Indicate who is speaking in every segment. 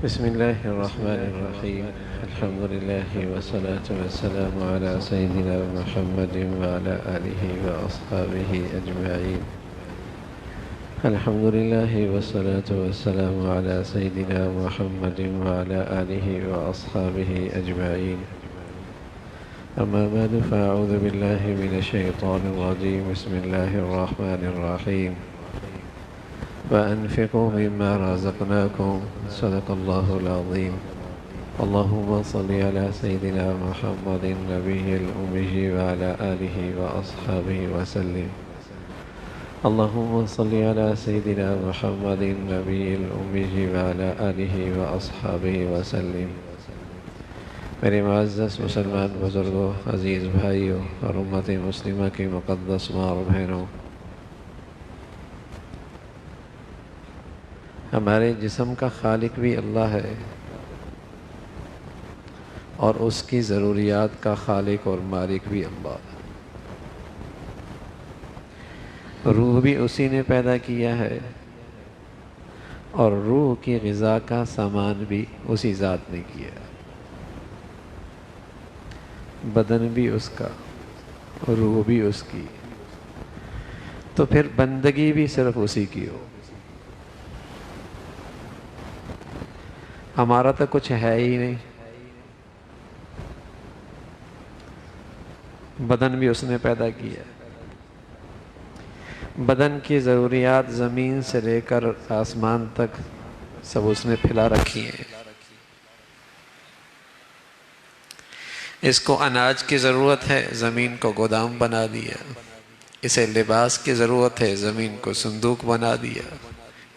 Speaker 1: بسم الله الرحمن الرحيم. الحمد لله والصلاة والسلام على سيدنا محمد وعلى آله وأصحابه أجمعين. الحمد لله والصلاة والسلام على سيدنا محمد وعلى آله وأصحابه أجمعين. أما بعد فأعوذ بالله من الشيطان الرجيم. بسم الله الرحمن الرحيم. وأنفقوا مما رزقناكم. صدق الله العظيم. اللهم صل على سيدنا محمد النبي الأمي وعلى آله وأصحابه وسلم. اللهم صل على سيدنا محمد النبي الأمي وعلى آله وأصحابه وسلم. میرے معزز مسلمان بزرگوں، عزیز بھائیوں اور امت مسلمہ کی مقدس ماں اور بہنوں، ہمارے جسم کا خالق بھی اللہ ہے اور اس کی ضروریات کا خالق اور مالک بھی اللہ ہے۔ روح بھی اسی نے پیدا کیا ہے اور روح کی غذا کا سامان بھی اسی ذات نے کیا ہے۔ بدن بھی اس کا، روح بھی اس کی، تو پھر بندگی بھی صرف اسی کی ہو۔ ہمارا تو کچھ ہے ہی نہیں۔ بدن بھی اس نے پیدا کیا ہے۔ بدن کی ضروریات زمین سے لے کر آسمان تک سب اس نے پھیلا رکھی ہیں۔ اس کو اناج کی ضرورت ہے، زمین کو گودام بنا دیا۔ اسے لباس کی ضرورت ہے، زمین کو صندوق بنا دیا۔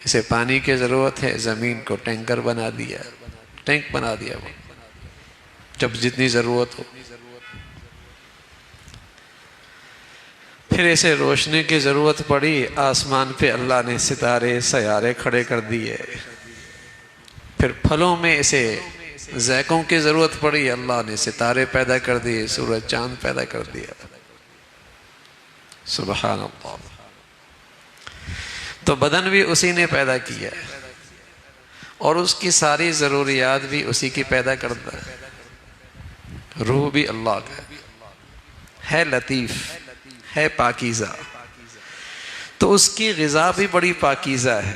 Speaker 1: اسے پانی کی ضرورت ہے، زمین کو ٹینکر بنا دیا، ٹینک بنا دیا وہ جب جتنی ضرورت ہو۔ پھر اسے روشنی کی ضرورت پڑی، آسمان پہ اللہ نے ستارے سیارے کھڑے کر دیے۔ پھر پھلوں میں اسے ذائقوں کی ضرورت پڑی، اللہ نے ستارے پیدا کر دیے، سورج چاند پیدا کر دیا۔ سبحان اللہ۔ تو بدن بھی اسی نے پیدا کیا ہے اور اس کی ساری ضروریات بھی اسی کی پیدا کرتا ہے۔ روح بھی اللہ کا ہے لطیف، ہے پاکیزہ، تو اس کی غذا بھی بڑی پاکیزہ ہے۔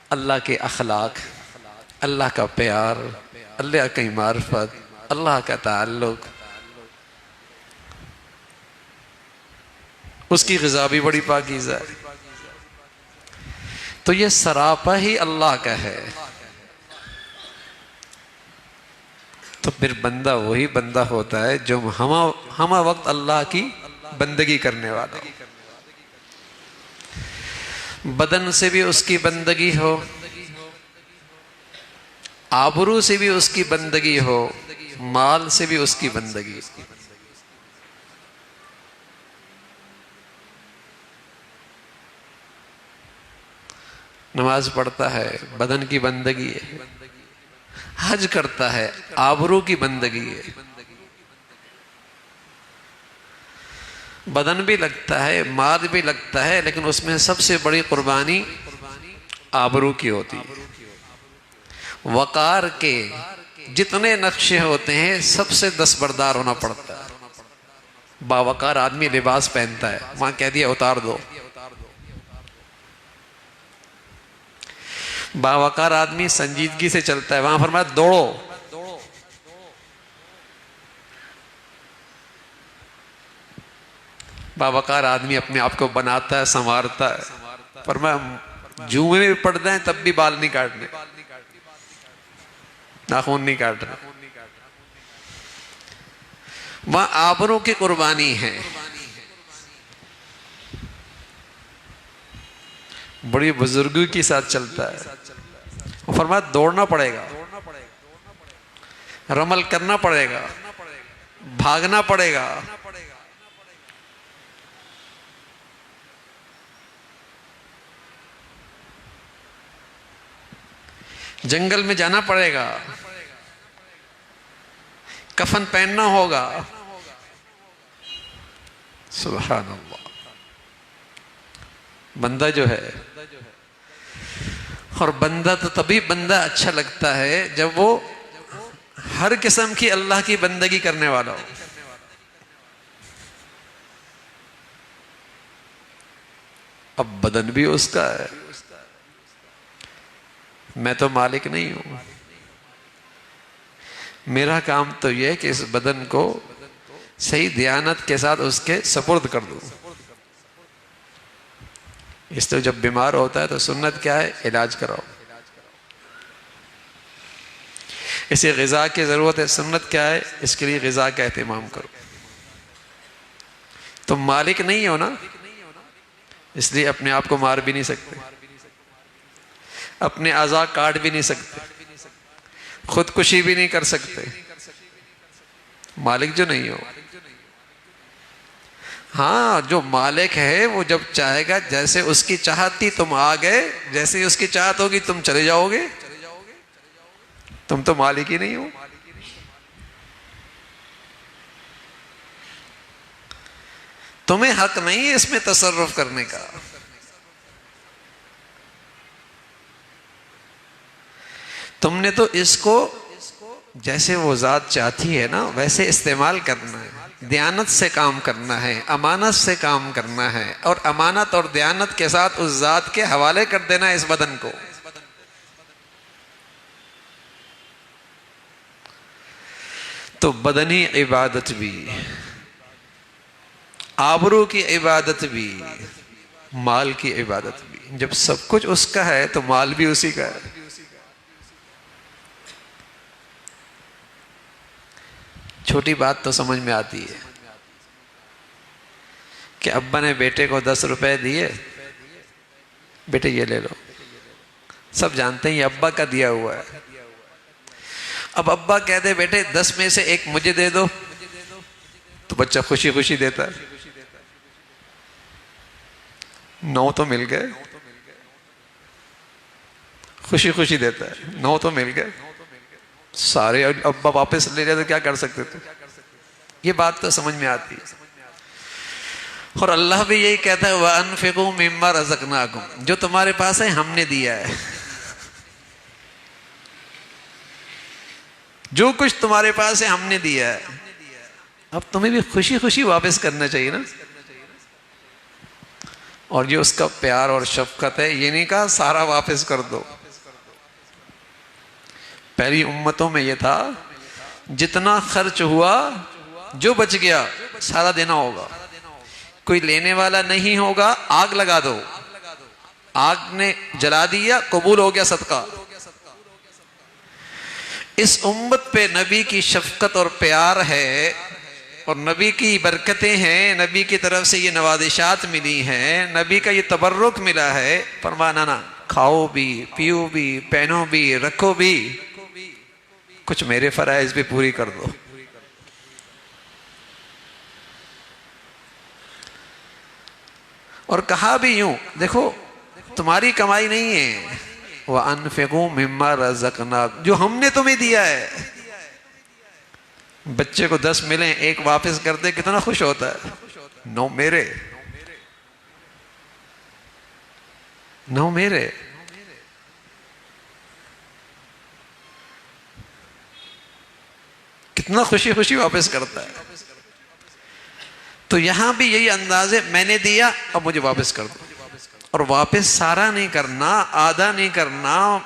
Speaker 1: اللہ کے اخلاق، اللہ کا پیار، اللہ کی معرفت، اللہ کا تعلق، اس کی غذا بھی بڑی پاکیزہ ہے۔ تو یہ سراپا ہی اللہ کا ہے۔ تو پھر بندہ وہی بندہ ہوتا ہے جو ہمہ وقت اللہ کی بندگی کرنے والا ہو۔ بدن سے بھی اس کی بندگی ہو، آبرو سے بھی اس کی بندگی ہو، مال سے بھی اس کی بندگی ہو۔ نماز پڑھتا ہے، بدن کی بندگی ہے۔ حج کرتا ہے، آبرو کی بندگی ہے۔ بدن بھی لگتا ہے، مال بھی لگتا ہے، لیکن اس میں سب سے بڑی قربانی آبرو کی ہوتی ہے۔ وقار کے جتنے نقشے ہوتے ہیں سب سے دستبردار ہونا پڑتا ہے۔ باوقار آدمی لباس پہنتا ہے، وہاں کہہ دیا اتار دو۔ باوقار آدمی سنجیدگی سے چلتا ہے، وہاں فرمایا دوڑو۔ باوقار آدمی اپنے آپ کو بناتا ہے، سنوارتا ہے، فرمایا جوئیں بھی پڑتے ہیں تب بھی بال نہیں کاٹنے، ناخن نہیں کاٹنا۔ وہاں آبرو کی قربانی ہے، بڑی بزرگی کے ساتھ چلتا ہے۔ وہ فرمایا دوڑنا پڑے گا، رمل کرنا پڑے گا، بھاگنا پڑے گا۔ جنگل میں جانا پڑے گا، کفن پہننا ہوگا۔ سبحان اللہ۔ بندہ جو ہے اور بندہ تو تبھی بندہ اچھا لگتا ہے جب وہ ہر قسم کی اللہ کی بندگی کرنے والا ہو. اب بدن بھی اس کا ہے، میں تو مالک نہیں ہوں. میرا کام تو یہ ہے کہ اس بدن کو صحیح دیانت کے ساتھ اس کے سپرد کر دوں. اس تو جب بیمار ہوتا ہے تو سنت کیا ہے؟ علاج کراؤ. اسے غذا کی ضرورت ہے، سنت کیا ہے؟ اس کے لیے غذا کا اہتمام کرو. تم مالک نہیں ہو نا، اس لیے اپنے آپ کو مار بھی نہیں سکتے، اپنے اعضاء کاٹ بھی نہیں سکتے، خودکشی بھی نہیں کر سکتے. مالک جو نہیں ہو. ہاں جو مالک ہے وہ جب چاہے گا، جیسے اس کی چاہت تھی تم آ گئے، جیسے ہی اس کی چاہت ہوگی تم چلے جاؤ گے. تم تو مالک ہی نہیں ہو. تمہیں حق نہیں ہے اس میں تصرف کرنے کا. تم نے تو اس کو جیسے وہ ذات چاہتی ہے نا ویسے استعمال کرنا ہے، دیانت سے کام کرنا ہے، امانت سے کام کرنا ہے، اور امانت اور دیانت کے ساتھ اس ذات کے حوالے کر دینا ہے اس بدن کو. تو بدنی عبادت بھی، آبرو کی عبادت بھی، مال کی عبادت بھی. جب سب کچھ اس کا ہے تو مال بھی اسی کا ہے. چھوٹی بات تو سمجھ میں آتی ہے کہ ابا نے بیٹے کو 10 روپے دیے، بیٹے یہ لے لو. سب جانتے ہیں یہ ابا کا دیا ہوا ہے. اب ابا کہہ دے بیٹے 10 میں سے 1 مجھے دے دو، تو بچہ خوشی خوشی دیتا ہے. 9 تو مل گئے، خوشی خوشی دیتا ہے. 9 تو مل گئے، سارے ابا واپس لے جائے تو کیا کر سکتے تھے. یہ بات تو سمجھ میں آتی ہے. اور اللہ بھی یہی کہتا ہے وَأَنفِقُوا مِمَّا رَزَقْنَاكُمْ، جو تمہارے پاس ہے ہم نے دیا ہے. جو کچھ تمہارے پاس ہے ہم نے دیا ہے. اب تمہیں بھی خوشی خوشی واپس کرنا چاہیے نا. اور جو اس کا پیار اور شفقت ہے، یہ نہیں کہا سارا واپس کر دو. پہلی امتوں میں یہ تھا جتنا خرچ ہوا جو بچ گیا سارا دینا ہوگا. کوئی لینے والا نہیں ہوگا، آگ لگا دو. آگ نے جلا دیا، قبول ہو گیا صدقہ. اس امت پہ نبی کی شفقت اور پیار ہے، اور نبی کی برکتیں ہیں، نبی کی طرف سے یہ نوازشات ملی ہیں، نبی کا یہ تبرک ملا ہے. فرمانا نا کھاؤ بھی، پیو بھی، پہنو بھی، رکھو بھی، کچھ میرے فرائض بھی پوری کر دو. اور کہا بھی یوں، دیکھو تمہاری کمائی نہیں ہے، وَأَنفِقُوا مِمَّا رَزَقْنَاكُمْ، جو ہم نے تمہیں دیا ہے. بچے کو 10 ملیں 1 واپس کر دے کتنا خوش ہوتا ہے. 9 میرے، 9 میرے. کتنا خوشی خوشی واپس کرتا ہے. تو یہاں بھی یہی انداز ہے، میں نے دیا اب مجھے واپس کر دو. اور واپس سارا نہیں کرنا، آدھا نہیں کرنا،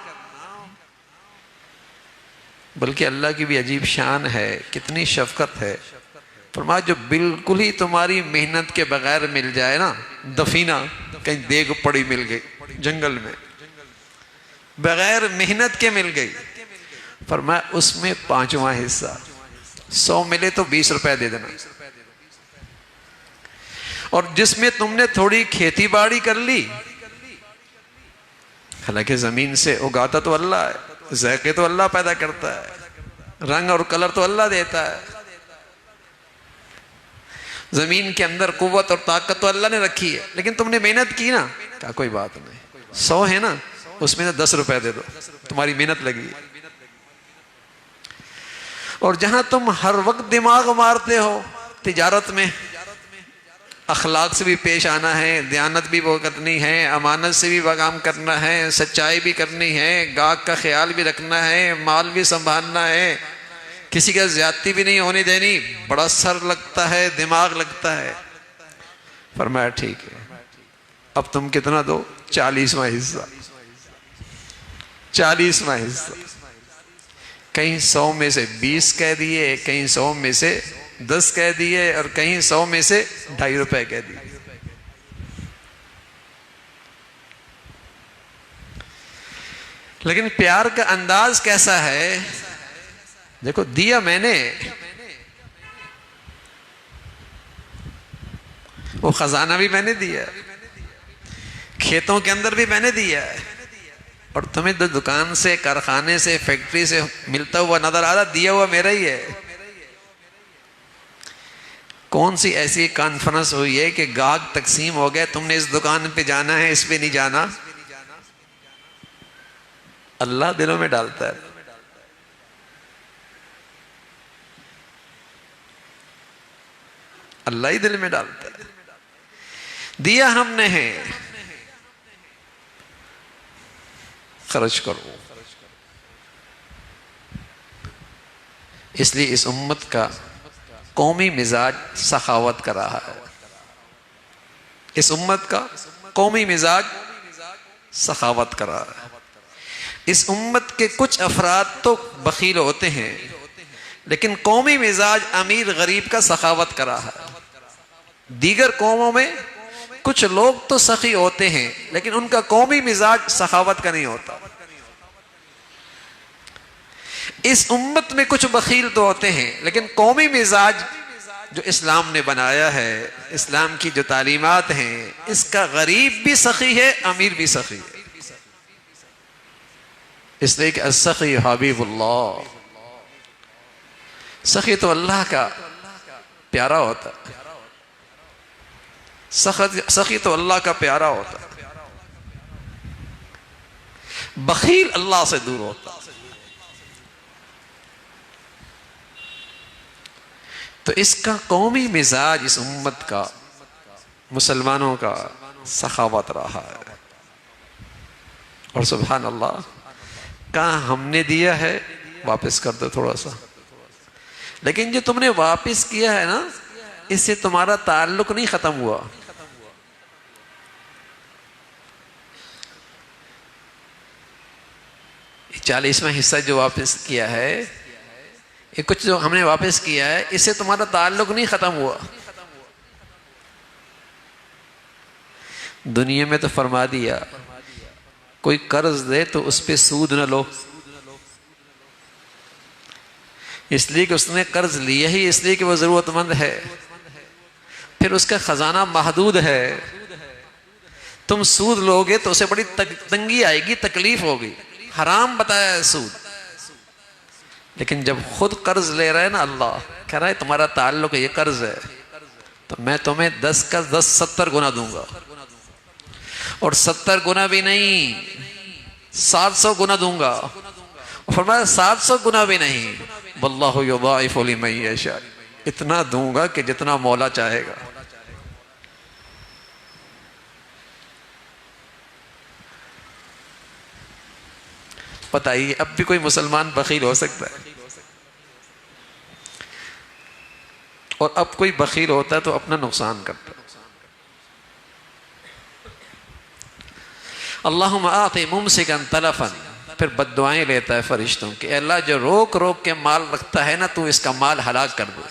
Speaker 1: بلکہ اللہ کی بھی عجیب شان ہے، کتنی شفقت ہے. فرمایا جو بالکل ہی تمہاری محنت کے بغیر مل جائے نا، دفینہ کہیں دیگ پڑی مل گئی جنگل میں، بغیر محنت کے مل گئی، فرمایا اس میں 5واں حصہ، 100 ملے تو 20 روپے دے دینا. اور جس میں تم نے تھوڑی کھیتی باڑی کر لی، حالانکہ زمین سے اگاتا تو اللہ ہے، ذائقے تو اللہ پیدا کرتا ہے، رنگ اور کلر تو اللہ دیتا ہے، زمین کے اندر قوت اور طاقت تو اللہ نے رکھی ہے، لیکن تم نے محنت کی نا، کہا کوئی بات نہیں، 100 ہے نا، اس میں 10 روپے دے دو، تمہاری محنت لگی. اور جہاں تم ہر وقت دماغ مارتے ہو تجارت میں،
Speaker 2: اخلاق سے بھی پیش آنا ہے، دیانت بھی وہ کرنی ہے، امانت سے بھی وہ کام کرنا ہے، سچائی بھی کرنی ہے، گاہک کا خیال بھی رکھنا ہے، مال بھی سنبھالنا ہے، کسی کا زیادتی بھی نہیں ہونے دینی۔ بڑا سر لگتا ہے، دماغ لگتا ہے۔ فرمایا ٹھیک ہے، اب تم کتنا دو؟ 40واں حصہ۔ 40واں حصہ۔ کہیں 100 میں سے 20 کہہ دیے، کہیں 100 میں سے 10 کہہ دیے، اور کہیں 100 میں سے 2.5 روپے کہہ دیے۔ لیکن پیار کا انداز کیسا ہے؟ دیکھو، دیا میں نے، وہ خزانہ بھی میں نے دیا، کھیتوں کے اندر بھی میں نے دیا ہے، اور تمہیں دکان سے، کارخانے سے، فیکٹری سے ملتا ہوا نظر آ رہا، دیا ہوا میرا ہی ہے۔ کون سی ایسی کانفرنس ہوئی ہے کہ گاہک تقسیم ہو گئے، تم نے اس دکان پہ جانا ہے، اس پہ نہیں جانا؟ اللہ دلوں میں ڈالتا ہے۔ اللہ ہی دل میں ڈالتا ہے۔ دیا ہم نے ہے، خرچ کرو۔ اس لیے اس امت کا قومی مزاج سخاوت کا رہا ہے۔ اس امت کا قومی مزاج سخاوت کا رہا ہے۔ اس امت کے کچھ افراد تو بخیل ہوتے ہیں، لیکن قومی مزاج امیر غریب کا سخاوت کا رہا ہے۔ دیگر قوموں میں کچھ لوگ تو سخی ہوتے ہیں، لیکن ان کا قومی مزاج سخاوت کا نہیں ہوتا۔ اس امت میں کچھ بخیل تو ہوتے ہیں، لیکن قومی مزاج جو اسلام نے بنایا ہے، اسلام کی جو تعلیمات ہیں، اس کا غریب بھی سخی ہے، امیر بھی سخی ہے۔ اس لیے کہ السخی حبیب اللہ، سخی تو اللہ کا پیارا ہوتا ہے، سخی تو اللہ کا پیارا ہوتا ہے، بخیل اللہ سے دور ہوتا ہے۔ تو اس کا قومی مزاج، اس امت کا، مسلمانوں کا سخاوت رہا ہے۔ اور سبحان اللہ، کہاں ہم نے دیا ہے، واپس کر دو تھوڑا سا، لیکن جو تم نے واپس کیا ہے نا، اس سے تمہارا تعلق نہیں ختم ہوا۔ یہ 40واں حصہ جو واپس کیا ہے، یہ کچھ جو ہم نے واپس کیا ہے، اس سے تمہارا تعلق نہیں ختم ہوا۔ دنیا میں تو فرما دیا، کوئی قرض دے تو اس پہ سود نہ لو، اس لیے کہ اس نے قرض لیا ہی اس لیے کہ وہ ضرورت مند ہے، پھر اس کا خزانہ محدود ہے، تم سود لوگے تو اسے بڑی تنگی آئے گی، تکلیف ہوگی، حرام بتایا ہے سود۔ لیکن جب خود قرض لے رہا ہے نا، اللہ کہہ رہا ہے تمہارا تعلق یہ قرض ہے، تو میں تمہیں 10 کا 10 70 گنا دوں گا، اور 70 گنا بھی نہیں، 700 گنا دوں گا۔ فرمایا 700 گنا بھی نہیں، واللہ یضاعف لمن یشاء، اتنا دوں گا کہ جتنا مولا چاہے گا۔ بتائیے اب بھی کوئی مسلمان بخیل ہو سکتا ہے؟ اور اب کوئی بخیل ہوتا ہے تو اپنا نقصان کرتا ہے۔ اللہم آتی ممسکا تلفا، پھر بد دعائیں لیتا ہے فرشتوں کہ اے اللہ جو روک روک کے مال رکھتا ہے نا، تو اس کا مال ہلاک کر دے۔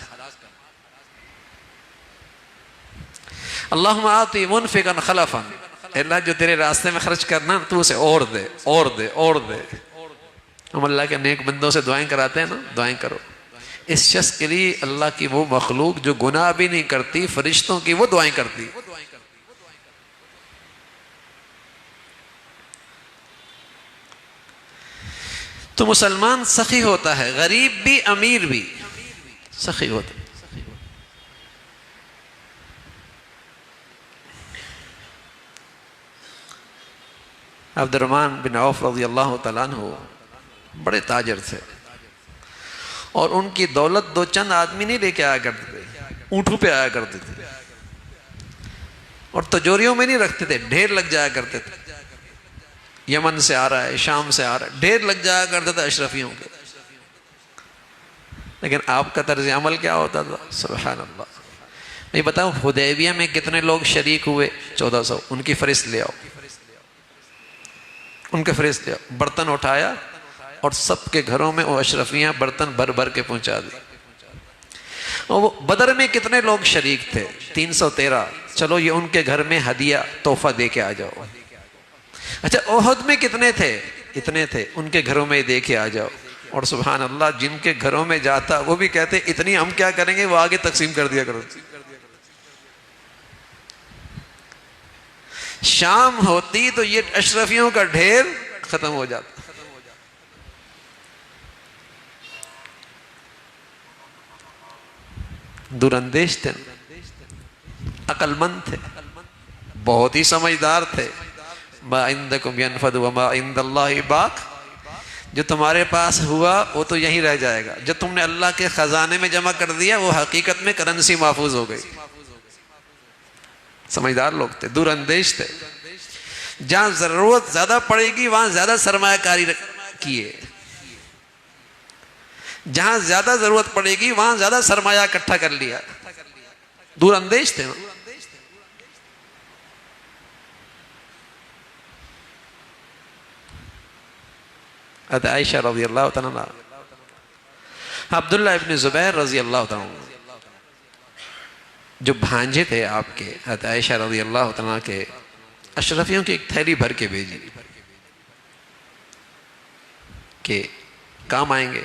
Speaker 2: اللہم آتی منفقا خلفا، اے اللہ جو تیرے راستے میں خرچ کرنا تو اسے اور دے اور دے اور دے۔ ہم اللہ کے نیک بندوں سے دعائیں کراتے ہیں نا، دعائیں کرو۔ اس شخص کے لیے اللہ کی وہ مخلوق جو گناہ بھی نہیں کرتی، فرشتوں کی وہ دعائیں کرتی۔ تو مسلمان سخی ہوتا ہے، غریب بھی امیر بھی سخی ہوتا ہے۔ عبد الرحمن بن عوف رضی اللہ تعالیٰ عنہ بڑے تاجر تھے، اور ان کی دولت دو چند آدمی نہیں لے کے آیا کرتے تھے، اونٹوں پہ آیا کرتے تھے۔ اور تجوریوں میں نہیں رکھتے تھے، ڈھیر لگ جایا کرتے تھے. یمن سے آ رہا ہے، شام سے آ رہا ہے، ڈھیر لگ جایا کرتا تھا اشرفیوں کے. لیکن آپ کا طرز عمل کیا ہوتا تھا؟ سبحان اللہ. میں بتاؤں حدیبیہ میں کتنے لوگ شریک ہوئے؟ 1400. ان کی فہرست لے آؤ، ان کے فہرست لے آؤ. برتن اٹھایا اور سب کے گھروں میں وہ اشرفیاں برتن بھر بھر کے پہنچا دی. اور وہ بدر میں کتنے لوگ شریک تھے؟ 313. چلو یہ ان کے گھر میں ہدیہ تحفہ دے کے آ جاؤ. اچھا احد میں کتنے تھے؟ اتنے تھے، ان کے گھروں میں دے کے آ جاؤ. اور سبحان اللہ جن کے گھروں میں جاتا وہ بھی کہتے اتنی ہم کیا کریں گے، وہ آگے تقسیم کر دیا کرو. شام ہوتی تو یہ اشرفیوں کا ڈھیر ختم ہو جاتا. دور اندیش تھے، عقل مند تھے، بہت ہی سمجھدار تھے. ما عندکم ینفد وما عند اللہ باق. جو تمہارے پاس ہوا وہ تو یہیں رہ جائے گا، جو تم نے اللہ کے خزانے میں جمع کر دیا وہ حقیقت میں کرنسی محفوظ ہو گئی. سمجھدار لوگ تھے، دور اندیش تھے. جہاں ضرورت زیادہ پڑے گی وہاں زیادہ سرمایہ کاری کیے، جہاں زیادہ ضرورت پڑے گی وہاں زیادہ سرمایہ اکٹھا کر لیا. دور اندیش تھے. حضرت عائشہ رضی اللہ تعالیٰ عنہ، عبداللہ ابن زبیر رضی اللہ تعالیٰ عنہ جو بھانجے تھے آپ کے، حضرت عائشہ رضی اللہ تعالیٰ کے اشرفیوں کی ایک تھیلی بھر کے بھیجی کہ کام آئیں گے.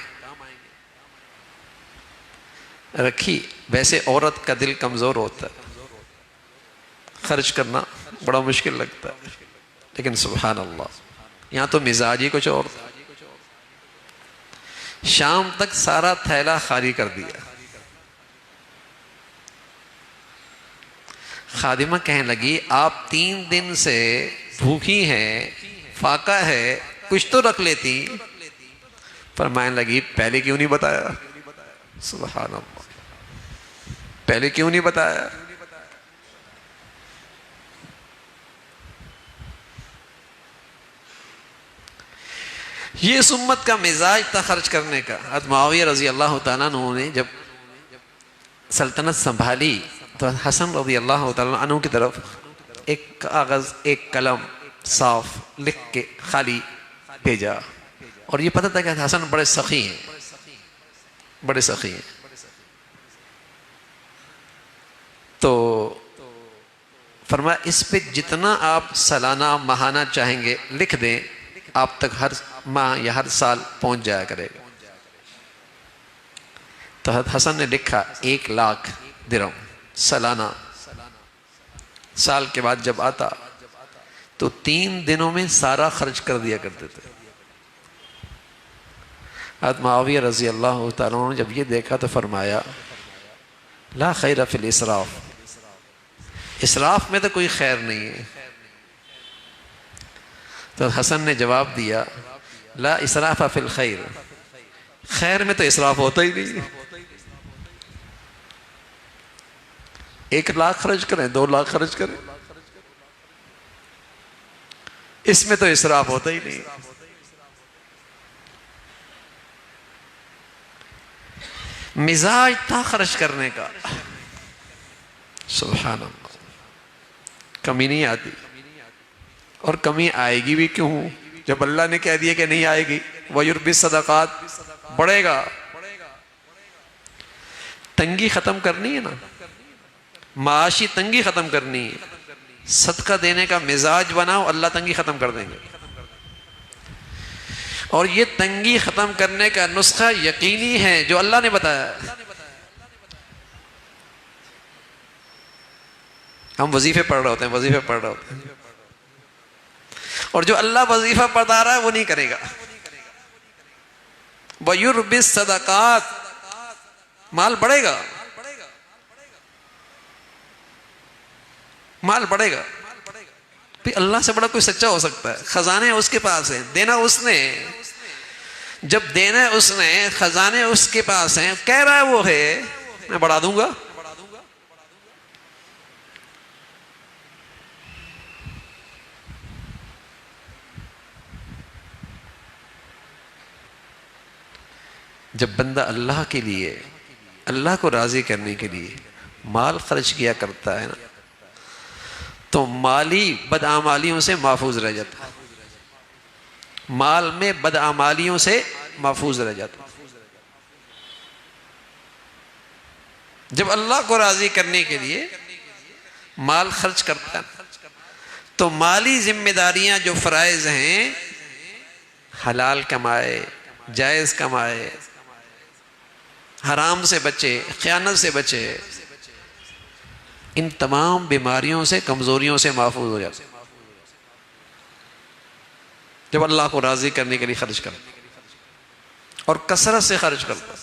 Speaker 2: رکھی. ویسے عورت کا دل کمزور ہوتا ہے، خرچ کرنا بڑا مشکل لگتا ہے، لیکن سبحان اللہ یہاں تو مزاج ہی کچھ اور تھا. شام تک سارا تھیلا خالی کر دیا. خادمہ کہنے لگی آپ 3 دن سے بھوکی ہیں، فاقہ ہے، کچھ تو رکھ لیتی. فرمانے لگی پہلے کیوں نہیں بتایا؟ سبحان اللہ، پہلے کیوں نہیں بتایا؟ یہ اس امت کا مزاج تھا خرچ کرنے کا. حضرت معاویہ رضی اللہ تعالیٰ عنہ نے جب سلطنت سنبھالی تو حسن رضی اللہ تعالیٰ عنہ کی طرف ایک کاغذ، ایک قلم صاف لکھ کے خالی بھیجا. اور یہ پتہ تھا کہ حسن بڑے سخی ہیں، بڑے سخی ہیں. تو فرمایا اس پہ جتنا آپ سالانہ ماہانہ چاہیں گے لکھ دیں، آپ تک ہر ماہ یا ہر سال پہنچ جایا کرے گا. تو حضرت حسن نے لکھا 1,00,000 درہم سالانہ. سال کے بعد جب آتا تو 3 دنوں میں سارا خرچ کر دیا کرتے تھے. حضرت معاویہ رضی اللہ تعالیٰ عنہ نے جب یہ دیکھا تو فرمایا لا خیر فی الاسراف. اسراف میں تو کوئی خیر نہیں ہے. تو حسن نے جواب دیا لا اسراف فی الخیر. خیر میں تو اسراف ہوتا ہی نہیں. 1,00,000 خرچ کریں، 2,00,000 خرچ کریں، اس میں تو اسراف ہوتا ہی نہیں. مزاج تھا خرچ کرنے کا. سبحان اللہ. کمی نہیں آتی، اور کمی آئے گی بھی کیوں جب اللہ نے کہہ دیا کہ نہیں آئے گی. وَيُرْبِي الصَّدَقَاتِ بڑھے گا. تنگی ختم کرنی ہے نا، معاشی تنگی ختم کرنی ہے. صدقہ دینے کا مزاج بناؤ، اللہ تنگی ختم کر دیں گے. اور یہ تنگی ختم کرنے کا نسخہ یقینی ہے جو اللہ نے بتایا. ہم وظیفے پڑھ رہے ہوتے ہیں، وظیفے پڑھ رہے ہوتے ہیں، اور جو اللہ وظیفہ بتا رہا ہے وہ نہیں کرے گا. وَيُرْبِي الصَّدَقَاتِ مال بڑھے گا، مال بڑھے گا. اللہ سے بڑا کوئی سچا ہو سکتا ہے؟ خزانے اس کے پاس ہیں، دینا اس نے. جب دینا اس نے، خزانے اس کے پاس ہیں، کہہ رہا ہے وہ ہے میں بڑھا دوں گا. جب بندہ اللہ کے لیے، اللہ کو راضی کرنے کے لیے مال خرچ کیا کرتا ہے نا، تو مالی بدعمالیوں سے محفوظ رہ جاتا ہے، مال میں بدعمالیوں سے محفوظ رہ جاتا ہے۔ جب اللہ کو راضی کرنے کے لیے مال خرچ کرتا ہے تو مالی ذمہ داریاں جو فرائض ہیں، حلال کمائے، جائز کمائے، حرام سے بچے، خیانت سے بچے، ان تمام بیماریوں سے، کمزوریوں سے محفوظ ہو جاتے جب اللہ کو راضی کرنے کے لیے خرچ کرتا اور کثرت سے خرچ کرتا۔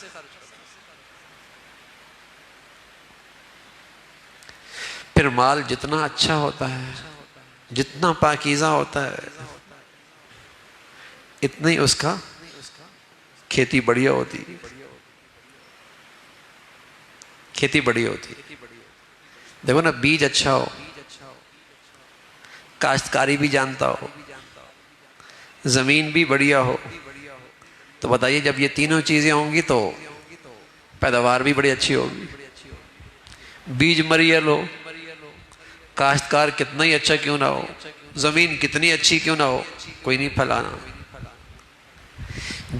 Speaker 2: پھر مال جتنا اچھا ہوتا ہے، جتنا پاکیزہ ہوتا ہے، اتنا ہی اس کا کھیتی بڑھیا ہوتی، کھیتی بڑی ہوتی۔ دیکھو نا، بیج اچھا ہو، کاشتکاری بھی جانتا ہو، زمین بھی بڑھیا ہو، تو بتائیے جب یہ تینوں چیزیں ہوں گی تو پیداوار بھی بڑی اچھی ہوگی۔ بیج مریل ہو، کاشتکار کتنا ہی اچھا کیوں نہ ہو، زمین کتنی اچھی کیوں نہ ہو، کوئی نہیں پھلانا۔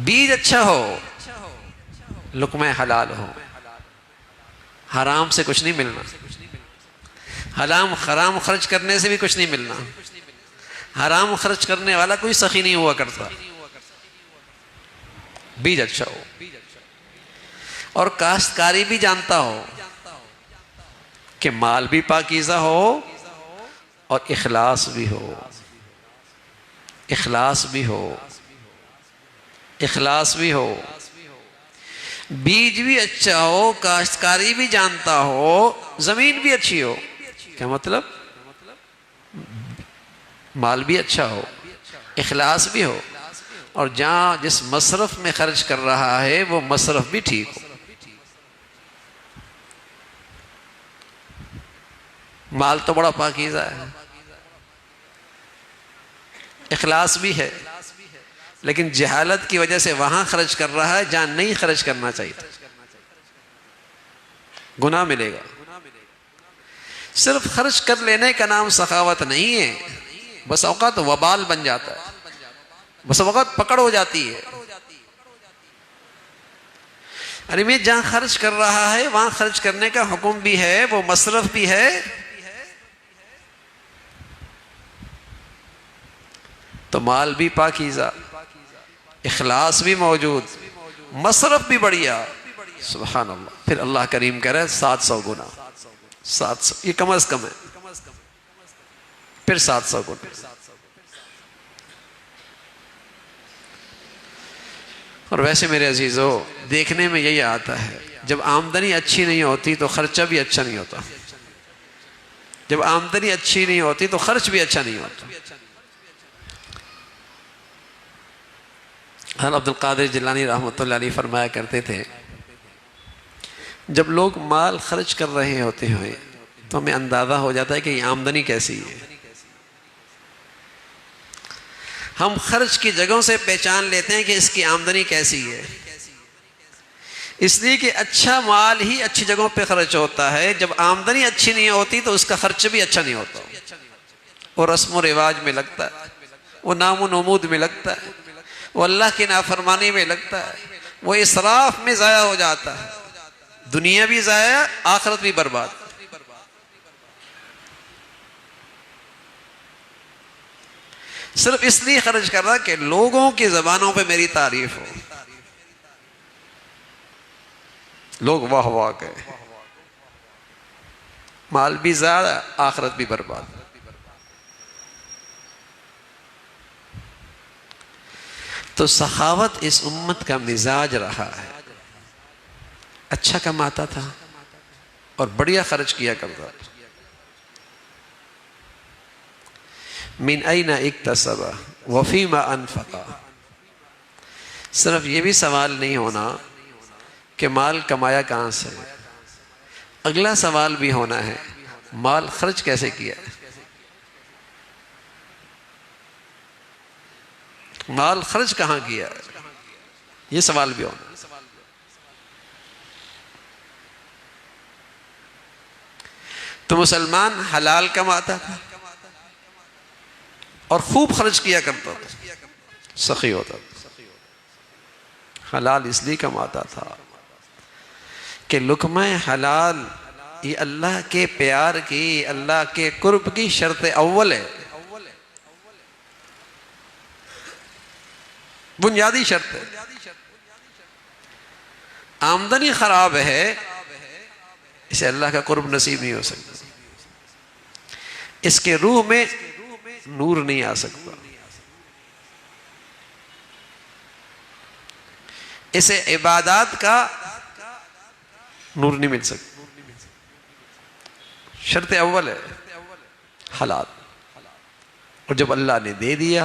Speaker 2: بیج اچھا ہو، لقمہ حلال ہو، حرام سے کچھ نہیں ملنا، حرام خرچ کرنے سے بھی کچھ نہیں ملنا، حرام خرچ کرنے والا کوئی سخی نہیں ہوا کرتا۔ بیج اچھا ہو اور کاشتکاری بھی جانتا ہو کہ مال بھی پاکیزہ ہو اور اخلاص بھی ہو، اخلاص بھی ہو، اخلاص بھی ہو، بیج بھی اچھا ہو، کاشتکاری بھی جانتا ہو، زمین بھی اچھی ہو۔ کیا مطلب؟ مال بھی اچھا ہو، اخلاص بھی ہو، اور جہاں جس مصرف میں خرچ کر رہا ہے وہ مصرف بھی ٹھیک ہو۔ مال تو بڑا پاکیزہ ہے، اخلاص بھی ہے، لیکن جہالت کی وجہ سے وہاں خرچ کر رہا ہے جہاں نہیں خرچ کرنا چاہیے، گناہ ملے گا۔ صرف خرچ کر لینے کا نام سخاوت نہیں ہے، بس اوقات وبال بن جاتا ہے، بس اوقات پکڑ ہو جاتی ہے۔ ارے میں جہاں خرچ کر رہا ہے وہاں خرچ کرنے کا حکم بھی ہے، وہ مصرف بھی ہے، تو مال بھی پاکیزہ، اخلاص بھی موجود، مصرف بھی بڑھیا، سبحان اللہ۔ پھر اللہ کریم کہہ رہا ہے 700 گنا، 700، یہ کم از کم ہے، پھر 700 گنا۔ اور ویسے میرے عزیزو، دیکھنے میں یہی آتا ہے، جب آمدنی اچھی نہیں ہوتی تو خرچہ بھی اچھا نہیں ہوتا، جب آمدنی اچھی نہیں ہوتی تو خرچ بھی اچھا نہیں ہوتا۔ حضرت عبد القادر جیلانی رحمۃ اللہ علیہ فرمایا کرتے تھے، جب لوگ مال خرچ کر رہے ہوتے ہیں تو ہمیں اندازہ ہو جاتا ہے کہ یہ آمدنی کیسی ہے۔ ہم خرچ کی جگہوں سے پہچان لیتے ہیں کہ اس کی آمدنی کیسی ہے، اس لیے کہ اچھا مال ہی اچھی جگہوں پہ خرچ ہوتا ہے۔ جب آمدنی اچھی نہیں ہوتی تو اس کا خرچ بھی اچھا نہیں ہوتا، وہ رسم و رواج میں لگتا ہے، وہ نام و نمود میں لگتا ہے، وہ اللہ کی نافرمانی میں لگتا ہے، وہ اسراف میں ضائع ہو جاتا ہے، دنیا بھی ضائع، آخرت بھی برباد۔ صرف اس لیے خرچ کر رہا کہ لوگوں کی زبانوں پہ میری تعریف ہو، لوگ واہ واہ کہیں، مال بھی ضائع، آخرت بھی برباد۔ تو سخاوت اس امت کا مزاج رہا ہے، اچھا کماتا تھا اور بڑھیا خرچ کیا کرتا تھا۔ من این اکتسب وفیما انفقا، صرف یہ بھی سوال نہیں ہونا کہ مال کمایا کہاں سے، اگلا سوال بھی ہونا ہے مال خرچ کیسے کیا، مال خرچ کہاں کیا، یہ سوال بھی ہونا۔ تو مسلمان حلال کماتا تھا اور خوب خرچ کیا کرتا تھا، سخی ہوتا تھا۔ حلال اس لیے کماتا تھا کہ لقمہ حلال یہ اللہ کے پیار کی، اللہ کے قرب کی شرط اول ہے، بنیادی شرط ہے۔ آمدنی خراب ہے، اسے اللہ کا قرب نصیب نہیں ہو سکتا، اس کے روح میں نور نہیں آ سکتا، اسے عبادات کا نور نہیں مل سکتا۔ شرط اول ہے حلال، اور جب اللہ نے دے دیا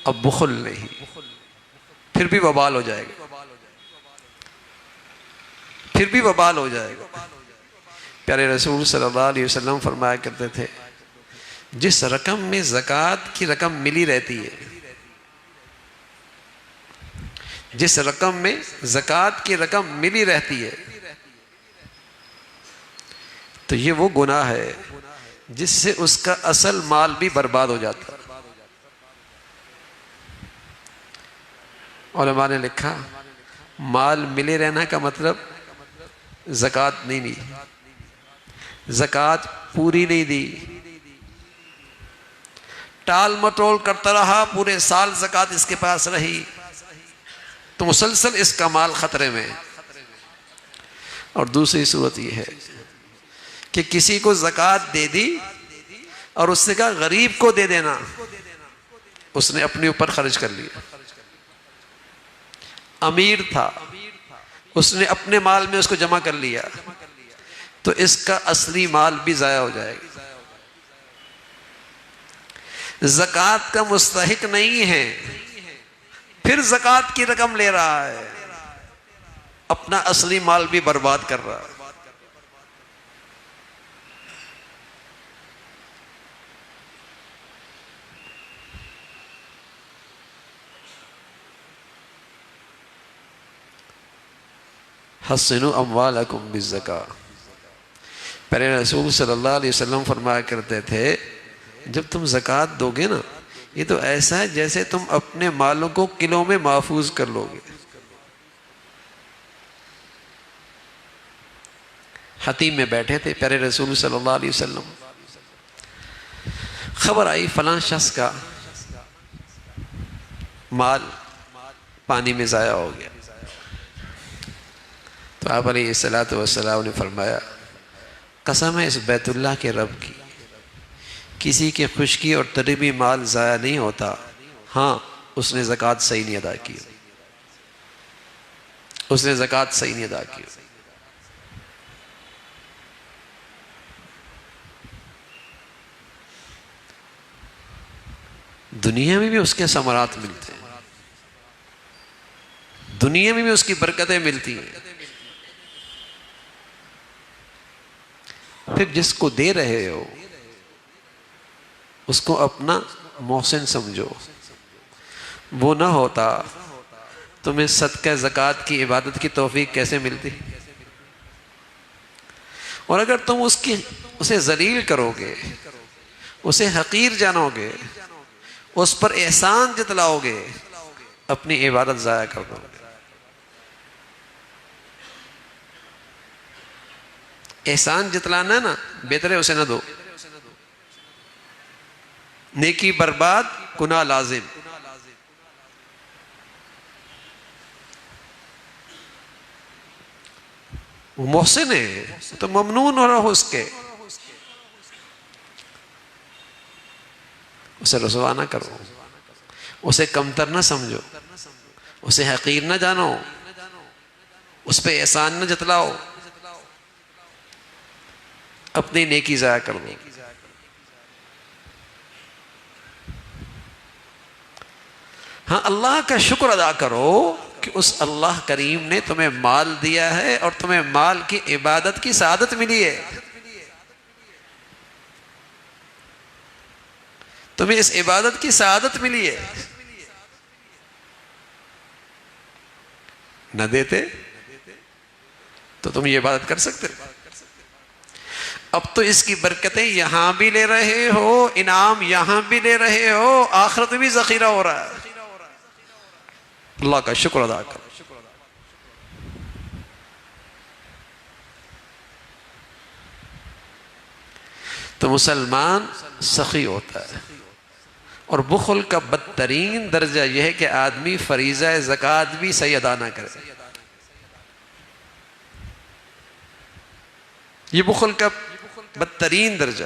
Speaker 2: اب بخل نہیں، پھر بھی وبال ہو جائے گا، پھر بھی وبال ہو جائے گا۔ پیارے رسول صلی اللہ علیہ وسلم فرمایا کرتے تھے جس رقم میں زکوٰۃ کی رقم ملی رہتی ہے، جس رقم میں زکوٰۃ کی رقم ملی رہتی ہے تو یہ وہ گناہ ہے جس سے اس کا اصل مال بھی برباد ہو جاتا ہے۔ علماء نے لکھا مال ملے رہنا کا مطلب زکوٰۃ نہیں دی، زکوٰۃ پوری نہیں دی، ٹال مٹول کرتا رہا، پورے سال زکوٰۃ اس کے پاس رہی تو مسلسل اس کا مال خطرے میں۔ اور دوسری صورت یہ ہے کہ کسی کو زکوٰۃ دے دی اور اس نے کہا غریب کو دے دینا، اس نے اپنے اوپر خرچ کر لیا۔ امیر تھا، اس نے اپنے مال میں اس کو جمع کر لیا تو اس کا اصلی مال بھی ضائع ہو جائے گا۔ زکوٰۃ کا مستحق نہیں ہے، پھر زکوٰۃ کی رقم لے رہا ہے، اپنا اصلی مال بھی برباد کر رہا ہے۔ حسنوا اموالکم بالزکاۃ، پیارے رسول صلی اللہ علیہ وسلم فرمایا کرتے تھے جب تم زکوٰۃ دو گے نا، یہ تو ایسا ہے جیسے تم اپنے مالوں کو کلوں میں محفوظ کر لو گے۔ حتیم میں بیٹھے تھے پیارے رسول صلی اللہ علیہ وسلم، خبر آئی فلاں شخص کا مال پانی میں ضائع ہو گیا، تو آپ علیہ السلام نے فرمایا قسم ہے اس بیت اللہ کے رب کی، کسی کے خشکی اور تربی مال ضائع نہیں ہوتا، ہاں اس نے زکوٰۃ صحیح نہیں ادا کی، اس نے زکوٰۃ صحیح نہیں ادا کی۔ دنیا میں بھی اس کے ثمرات ملتے ہیں، دنیا میں بھی اس کی برکتیں ملتی ہیں، پھر جس کو دے رہے ہو اس کو اپنا محسن سمجھو، وہ نہ ہوتا تمہیں صدقہ زکوٰۃ کی عبادت کی توفیق کیسے ملتی؟ اور اگر تم اسے ذلیل کرو گے، اسے حقیر جانو گے، اس پر احسان جتلاؤ گے، اپنی عبادت ضائع کر دو گے۔ احسان جتلانا ہے نا، بہتر ہے اسے نہ دو، نیکی برباد گناہ لازم۔ وہ محسن ہے تو ممنون ہو رہا اس کے، اسے رسوا نہ کرو، اسے کمتر نہ سمجھو، اسے حقیر نہ جانو، اس پہ احسان نہ جتلاؤ، اپنی نیکی ضائع کر دو۔ ہاں اللہ کا شکر ادا کرو کہ اس اللہ کریم نے تمہیں مال دیا ہے اور تمہیں مال کی عبادت کی سعادت ملی ہے، تمہیں اس عبادت کی سعادت ملی ہے۔ نہ دیتے تو تم یہ عبادت کر سکتے؟ اب تو اس کی برکتیں یہاں بھی لے رہے ہو، انعام یہاں بھی لے رہے ہو، آخرت بھی ذخیرہ ہو رہا ہے۔ اللہ کا شکر ادا کرو۔ تو مسلمان سخی ہوتا ہے، اور بخل کا بدترین درجہ یہ ہے کہ آدمی فریضہ زکوٰۃ بھی صحیح ادا نہ کرے۔ یہ بخل کا بدترین درجہ،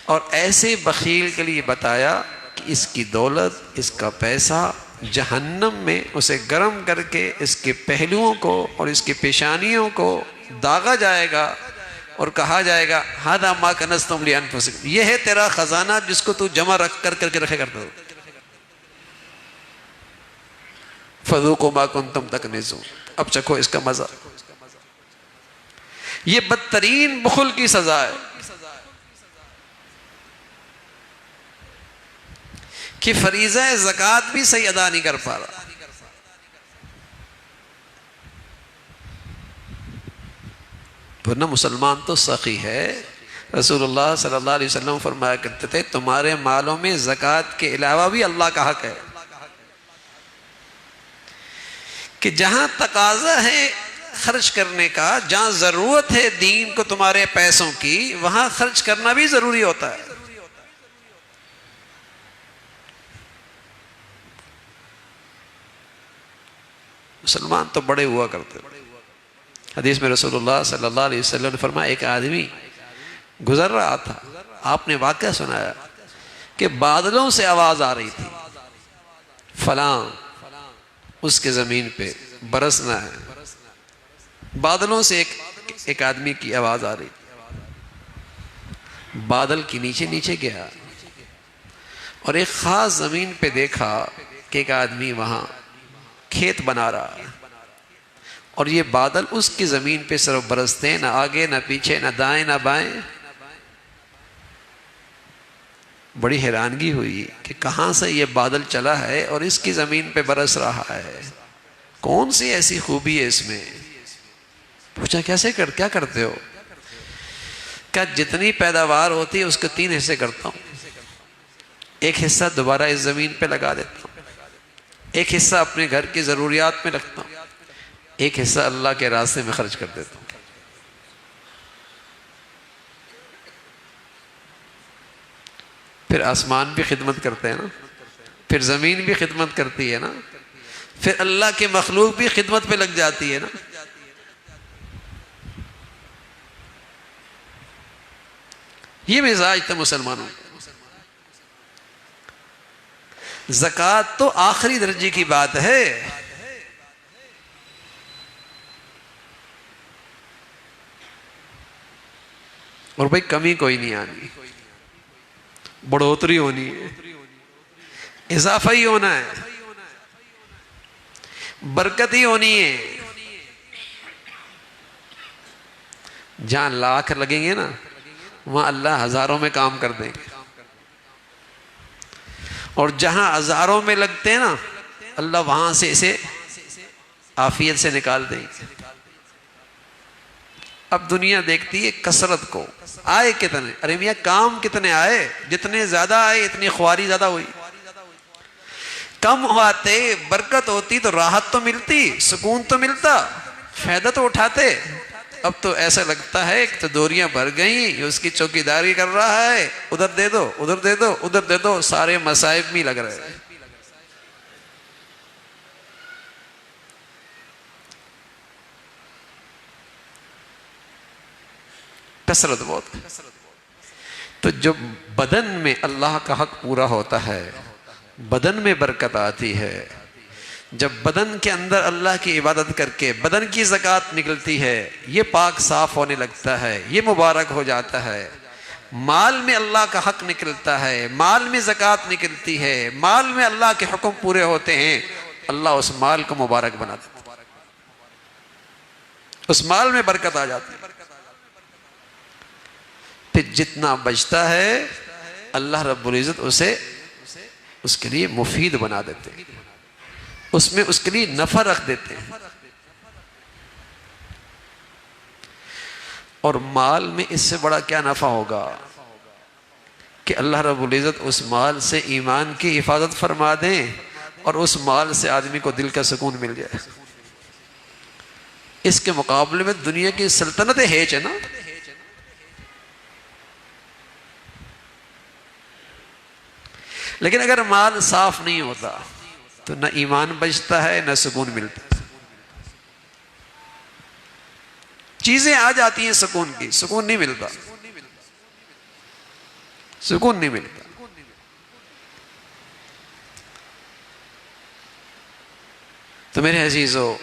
Speaker 2: اور ایسے بخیل کے لیے بتایا کہ اس کی دولت، اس کا پیسہ جہنم میں اسے گرم کر کے اس کے پہلوؤں کو اور اس کی پیشانیوں کو داغا جائے گا، اور کہا جائے گا ھذا ما کنزتم لانفسکم، یہ ہے تیرا خزانہ جس کو تو جمع کر کے رکھے کرتا ہو، فذوقوا ما کنتم تکنزون، اب چکھو اس کا مزہ۔ یہ بدترین بخل کی سزا ہے کہ فریضہ زکوٰۃ بھی صحیح ادا نہیں کر پا رہا۔ ورنہ مسلمان تو سخی ہے۔ رسول اللہ صلی اللہ علیہ وسلم فرمایا کرتے تھے تمہارے مالوں میں زکوٰۃ کے علاوہ بھی اللہ کا حق ہے، کہ جہاں تقاضا ہے خرچ کرنے کا، جہاں ضرورت ہے دین کو تمہارے پیسوں کی، وہاں خرچ کرنا بھی ضروری ہوتا ہے۔ مسلمان تو بڑے ہوا کرتے۔ حدیث میں رسول اللہ صلی اللہ علیہ وسلم نے فرمایا ایک آدمی گزر رہا تھا، آپ نے واقعہ سنایا کہ بادلوں سے آواز آ رہی تھی، فلاں اس کے زمین پہ برسنا ہے۔ بادلوں سے ایک آدمی کی آواز آ رہی تھی، بادل کی نیچے نیچے گیا اور ایک خاص زمین پہ دیکھا کہ ایک آدمی وہاں کھیت بنا رہا ہے، اور یہ بادل اس کی زمین پہ صرف برستے، نہ آگے نہ پیچھے، نہ دائیں نہ بائیں۔ بڑی حیرانگی ہوئی کہ کہاں سے یہ بادل چلا ہے اور اس کی زمین پہ برس رہا ہے، کون سی ایسی خوبی ہے اس میں؟ پوچھا کیا کرتے ہو؟ کہ جتنی پیداوار ہوتی ہے اس کے 3 حصے کرتا ہوں، ایک حصہ دوبارہ اس زمین پہ لگا دیتا ہوں، ایک حصہ اپنے گھر کی ضروریات میں رکھتا ہوں، ایک حصہ اللہ کے راستے میں خرچ کر دیتا ہوں۔ پھر آسمان بھی خدمت کرتے ہیں نا، پھر زمین بھی خدمت کرتی ہے نا، پھر اللہ کی مخلوق بھی خدمت پہ لگ جاتی ہے نا۔ یہ مزاج تھا مسلمانوں کا۔ زکوٰۃ تو آخری درجے کی بات ہے، اور بھائی کمی کوئی نہیں آنی، بڑھوتری ہونی ہے، اضافہ ہی ہونا ہے، برکت ہی ہونی ہے۔ جہاں لاکھ لگیں گے نا وہاں اللہ ہزاروں میں کام کر دیں گے، اور جہاں ہزاروں میں لگتے ہیں نا اللہ وہاں سے اسے عافیت سے نکال دیں گے۔ اب دنیا دیکھتی ہے کثرت کو، آئے کتنے، ارے میاں کام کتنے آئے، جتنے زیادہ آئے اتنی خواری زیادہ ہوئی۔ کم ہوتے برکت ہوتی تو راحت تو ملتی، سکون تو ملتا، فائدہ تو اٹھاتے۔ اب تو ایسا لگتا ہے کہ تو دوریاں بھر گئیں، اس کی چوکیداری کر رہا ہے، ادھر دے دو ادھر دے دو ادھر دے دو، سارے مصائب میں لگ رہے ہیں۔ کثرت بہت۔ تو جب بدن میں اللہ کا حق پورا ہوتا ہے، بدن میں برکت آتی ہے، جب بدن کے اندر اللہ کی عبادت کر کے بدن کی زکوٰۃ نکلتی ہے، یہ پاک صاف ہونے لگتا ہے، یہ مبارک ہو جاتا ہے۔ مال میں اللہ کا حق نکلتا ہے، مال میں زکوٰۃ نکلتی ہے، مال میں اللہ کے حکم پورے ہوتے ہیں، اللہ اس مال کو مبارک بنا دیتا ہے، اس مال میں برکت آ جاتی ہے۔ پھر جتنا بچتا ہے اللہ رب العزت اسے اس کے لیے مفید بنا دیتے ہیں، اس میں اس کے لیے نفع رکھ دیتے ہیں۔ اور مال میں اس سے بڑا کیا نفع ہوگا کہ اللہ رب العزت اس مال سے ایمان کی حفاظت فرما دیں اور اس مال سے آدمی کو دل کا سکون مل جائے. اس کے مقابلے میں دنیا کی سلطنت ہیچ ہے نا. لیکن اگر مال صاف نہیں ہوتا تو نہ ایمان بچتا ہے نہ سکون ملتا. چیزیں آ جاتی ہیں سکون کی، سکون نہیں ملتا، سکون نہیں ملتا. تو میرے عزیزو،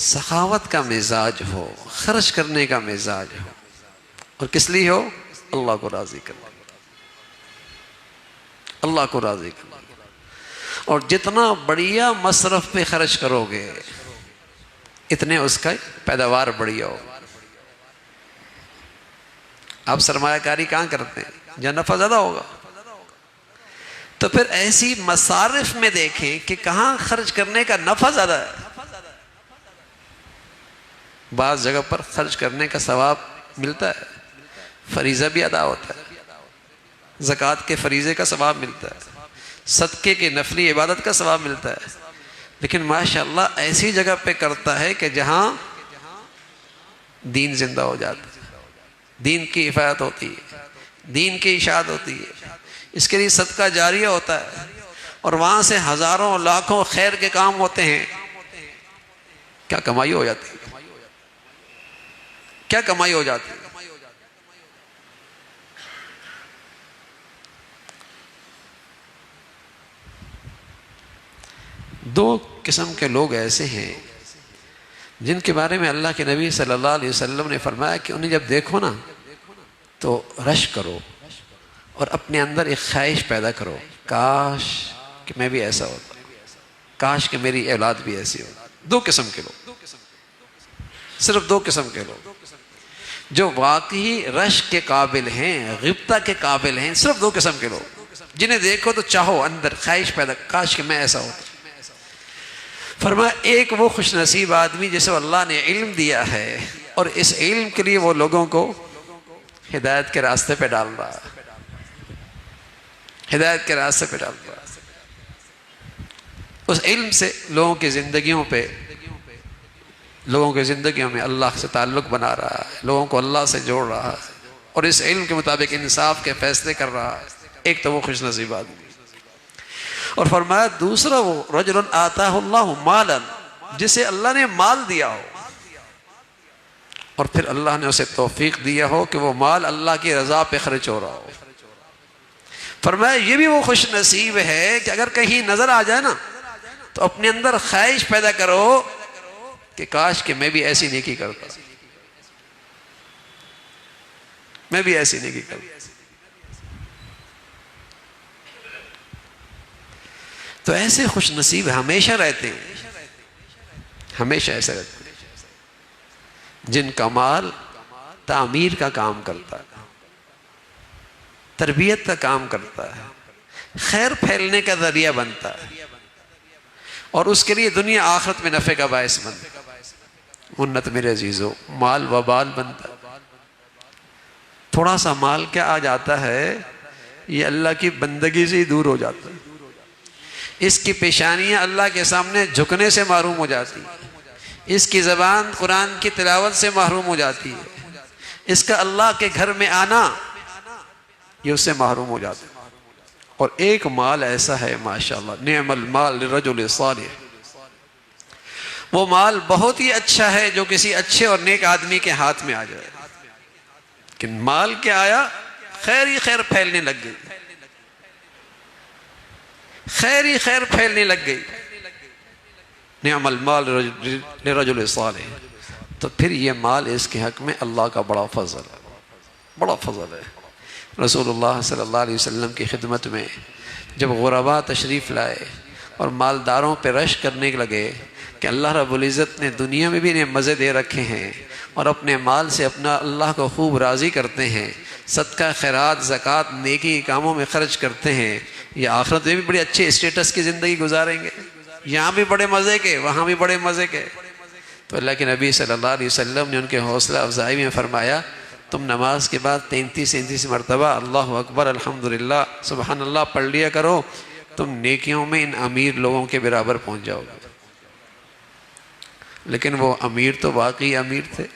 Speaker 2: سخاوت کا مزاج ہو، خرچ کرنے کا مزاج ہو، اور کس لیے ہو؟ اللہ کو راضی کرنا، اللہ کو راضی کرنا. اور جتنا بڑھیا مصرف پہ خرچ کرو گے اتنے اس کا پیداوار بڑھیا ہو. آپ سرمایہ کاری کہاں کرتے ہیں؟ جہاں نفع زیادہ ہوگا. تو پھر ایسی مصارف میں دیکھیں کہ کہاں خرچ کرنے کا نفع زیادہ ہے. بعض جگہ پر خرچ کرنے کا ثواب ملتا ہے، فریضہ بھی ادا ہوتا ہے، زکوٰۃ کے فریضے کا ثواب ملتا ہے، صدقے کے نفلی عبادت کا ثواب ملتا ہے. لیکن ماشاءاللہ ایسی جگہ پہ کرتا ہے کہ جہاں دین زندہ ہو جاتا ہے، دین کی حفاظت ہوتی ہے، دین کی اشاعت ہوتی ہے، اس کے لیے صدقہ جاریہ ہوتا ہے، اور وہاں سے ہزاروں لاکھوں خیر کے کام ہوتے ہیں. کیا کمائی ہو جاتی ہے، کیا کمائی ہو جاتی ہے. دو قسم کے لوگ ایسے ہیں جن کے بارے میں اللہ کے نبی صلی اللہ علیہ وسلم نے فرمایا کہ انہیں جب دیکھو نا تو رش کرو اور اپنے اندر ایک خواہش پیدا کرو، کاش کہ میں بھی ایسا ہوتا، کاش کہ میری اولاد بھی ایسی ہو. دو قسم کے لوگ، صرف دو قسم کے لوگ جو واقعی رش کے قابل ہیں، غبطہ کے قابل ہیں. صرف دو قسم کے لوگ جنہیں دیکھو تو چاہو، اندر خواہش پیدا، کاش کہ میں ایسا ہوتا. فرمایا ایک وہ خوش نصیب آدمی جسے اللہ نے علم دیا ہے اور اس علم کے لیے وہ لوگوں کو ہدایت کے راستے پہ ڈال رہا ہے، ہدایت کے راستے پہ ڈال رہا ہے. اس علم سے لوگوں کی زندگیوں میں اللہ سے تعلق بنا رہا ہے، لوگوں کو اللہ سے جوڑ رہا ہے، اور اس علم کے مطابق انصاف کے فیصلے کر رہا ہے. ایک تو وہ خوش نصیب آدمی. اور فرمایا دوسرا وہ رجل آتاہ اللہ مالا، جسے اللہ نے مال دیا ہو اور پھر اللہ نے اسے توفیق دیا ہو کہ وہ مال اللہ کی رضا پہ خرچ ہو رہا ہو. فرمایا یہ بھی وہ خوش نصیب ہے کہ اگر کہیں نظر آ جائے نا تو اپنے اندر خواہش پیدا کرو کہ کاش کہ میں بھی ایسی نیکی کرتا، میں بھی ایسی نیکی کرتا. تو ایسے خوش نصیب ہمیشہ رہتے ہیں، ہمیشہ ایسے رہتے ہیں جن کا مال تعمیر کا کام کرتا ہے، تربیت کا کام کرتا ہے، خیر پھیلنے کا ذریعہ بنتا ہے، اور اس کے لیے دنیا آخرت میں نفع کا باعث بنتا ہے. منت میرے عزیزو، مال وبال بنتا ہے. تھوڑا سا مال کیا آ جاتا ہے، یہ اللہ کی بندگی سے ہی دور ہو جاتا ہے. اس کی پیشانیاں اللہ کے سامنے جھکنے سے محروم ہو جاتی ہے، اس کی زبان قرآن کی تلاوت سے محروم ہو جاتی ہے، اس کا اللہ کے گھر میں آنا یہ اس سے محروم ہو جاتا ہے. اور ایک مال ایسا ہے ماشاءاللہ، نعم المال للرجل صالح، وہ مال بہت ہی اچھا ہے جو کسی اچھے اور نیک آدمی کے ہاتھ میں آ جائے. کہ مال کیا آیا، خیر ہی خیر پھیلنے لگ گئی، خیر ہی خیر پھیلنے لگ گئی. نعم المال لرجل صالح. تو پھر یہ مال اس کے حق میں اللہ کا بڑا فضل ہے، بڑا فضل ہے. رسول اللہ صلی اللہ علیہ وسلم کی خدمت میں جب غرباء تشریف لائے اور مالداروں پہ رش کرنے لگے کہ اللہ رب العزت نے دنیا میں بھی انہیں مزے دے رکھے ہیں اور اپنے مال سے اپنا اللہ کو خوب راضی کرتے ہیں، صدقہ خیرات زکوٰۃ نیکی کاموں میں خرچ کرتے ہیں، یہ آخرت میں بھی بڑی اچھے اسٹیٹس کی زندگی گزاریں گے، یہاں بھی بڑے مزے کے وہاں بھی بڑے مزے کے. تو اللہ کے نبی صلی اللہ علیہ وسلم نے ان کے حوصلہ افزائی میں فرمایا تم نماز کے بعد 33 مرتبہ اللہ اکبر الحمدللہ سبحان اللہ پڑھ لیا کرو، تم نیکیوں میں ان امیر لوگوں کے برابر پہنچ جاؤ گے۔ لیکن وہ امیر تو واقعی امیر تھے،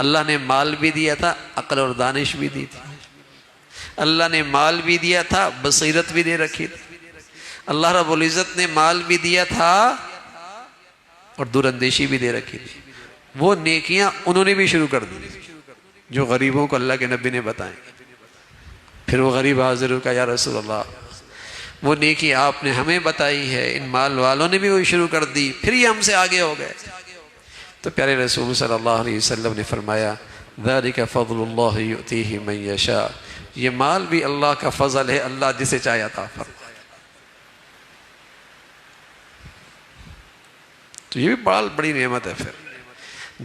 Speaker 2: اللہ نے مال بھی دیا تھا، عقل اور دانش بھی دی تھی، اللہ نے مال بھی دیا تھا، بصیرت بھی دے رکھی تھی، اللہ رب العزت نے مال بھی دیا تھا اور دور اندیشی بھی دے رکھی تھی۔ وہ نیکیاں انہوں نے بھی شروع کر دی جو غریبوں کو اللہ کے نبی نے بتائیں۔ پھر وہ غریب حاضر ہو کہ یا رسول اللہ وہ نیکی آپ نے ہمیں بتائی ہے، ان مال والوں نے بھی وہی شروع کر دی، پھر یہ ہم سے آگے ہو گئے۔ تو پیارے رسول صلی اللہ علیہ وسلم نے فرمایا ذَلِكَ فَضْلُ اللَّهِ يُؤْتِيهِ مَن يَشَاءُ، یہ مال بھی اللہ کا فضل ہے، اللہ جسے چاہے عطا فرمائے۔ تو یہ بھی بڑی نعمت ہے پھر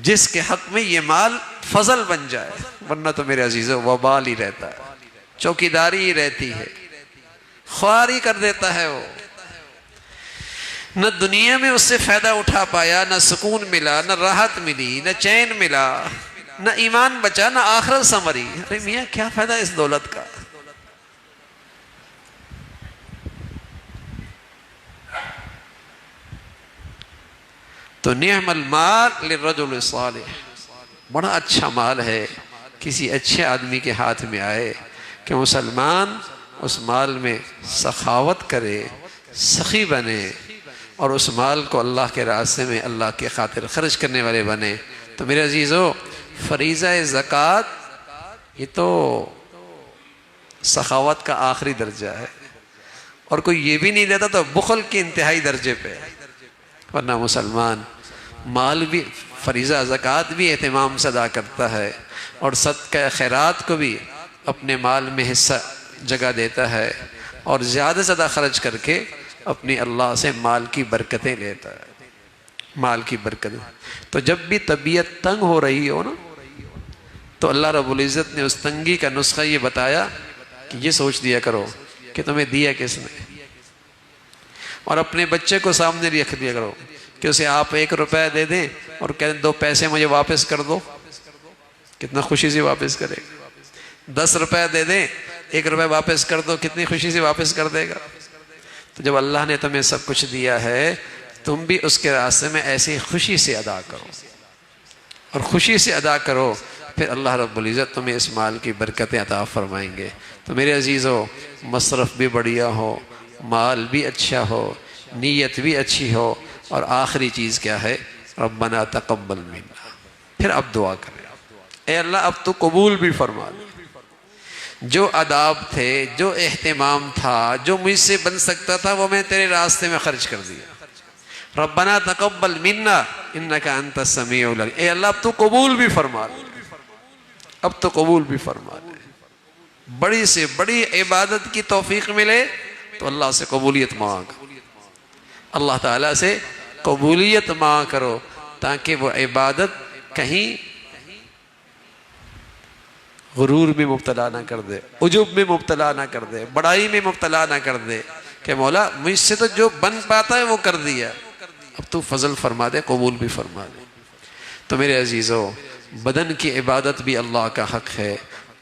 Speaker 2: جس کے حق میں یہ مال فضل بن جائے، ورنہ تو میرے عزیزو وبال ہی رہتا ہے، چوکیداری ہی رہتی ہے، خواری کر دیتا ہے وہ، نہ دنیا میں اس سے فائدہ اٹھا پایا، نہ سکون ملا، نہ راحت ملی، نہ چین ملا، نہ ایمان بچا، نہ آخرت سنوری۔ ارے میاں کیا فائدہ اس دولت کا؟ تو نعم المال للرجل الصالح، بڑا اچھا مال ہے کسی اچھے آدمی کے ہاتھ میں آئے کہ مسلمان اس مال میں سخاوت کرے، سخی بنے اور اس مال کو اللہ کے راستے میں اللہ کے خاطر خرچ کرنے والے بنے۔ تو میرے عزیزو فریضہ زکوٰۃ یہ تو سخاوت کا آخری درجہ ہے، اور کوئی یہ بھی نہیں دیتا تو بخل کے انتہائی درجے پہ، ورنہ مسلمان مال بھی فریضہ زکوٰۃ بھی اہتمام سے ادا کرتا ہے اور صدقہ خیرات کو بھی اپنے مال میں حصہ جگہ دیتا ہے اور زیادہ سے زیادہ خرچ کر کے اپنی اللہ سے مال کی برکتیں لیتا ہے، مال کی برکتیں۔ تو جب بھی طبیعت تنگ ہو رہی ہو نا تو اللہ رب العزت نے اس تنگی کا نسخہ یہ بتایا کہ یہ سوچ دیا کرو کہ تمہیں دیا کس نے، اور اپنے بچے کو سامنے رکھ دیا کرو کہ اسے آپ 1 روپے دے دیں اور کہہ دیں 2 پیسے مجھے واپس کر دو، کتنا خوشی سے واپس کرے گا۔ 10 روپے دے دیں 1 روپے واپس کر دو، کتنی خوشی سے واپس کر دے گا۔ تو جب اللہ نے تمہیں سب کچھ دیا ہے تم بھی اس کے راستے میں ایسی خوشی سے ادا کرو، اور خوشی سے ادا کرو، پھر اللہ رب العزت تمہیں اس مال کی برکتیں عطا فرمائیں گے۔ تو میرے عزیزو مصرف بھی بڑھیا ہو، مال بھی اچھا ہو، نیت بھی اچھی ہو، اور آخری چیز کیا ہے؟ ربنا تقبل منا۔ پھر اب دعا کریں، اے اللہ اب تو قبول بھی فرما دے، جو آداب تھے، جو اہتمام تھا، جو مجھ سے بن سکتا تھا وہ میں تیرے راستے میں خرچ کر دیا۔ ربنا تقبل منا انک انت السمیع العلیم، اے اللہ اب تو قبول بھی فرما دے، اب تو قبول بھی فرما دے۔ بڑی سے بڑی عبادت کی توفیق ملے تو اللہ سے قبولیت مانگ، اللہ تعالیٰ سے قبولیت مانگ کرو تاکہ وہ عبادت کہیں غرور میں مبتلا نہ کر دے، عجب میں مبتلا نہ کر دے، بڑائی میں مبتلا نہ کر دے کہ مولا مجھ سے تو جو بن پاتا ہے وہ کر دیا، اب تو فضل فرما دے، قبول بھی فرما دے۔ تو میرے عزیزو بدن کی عبادت بھی اللہ کا حق ہے،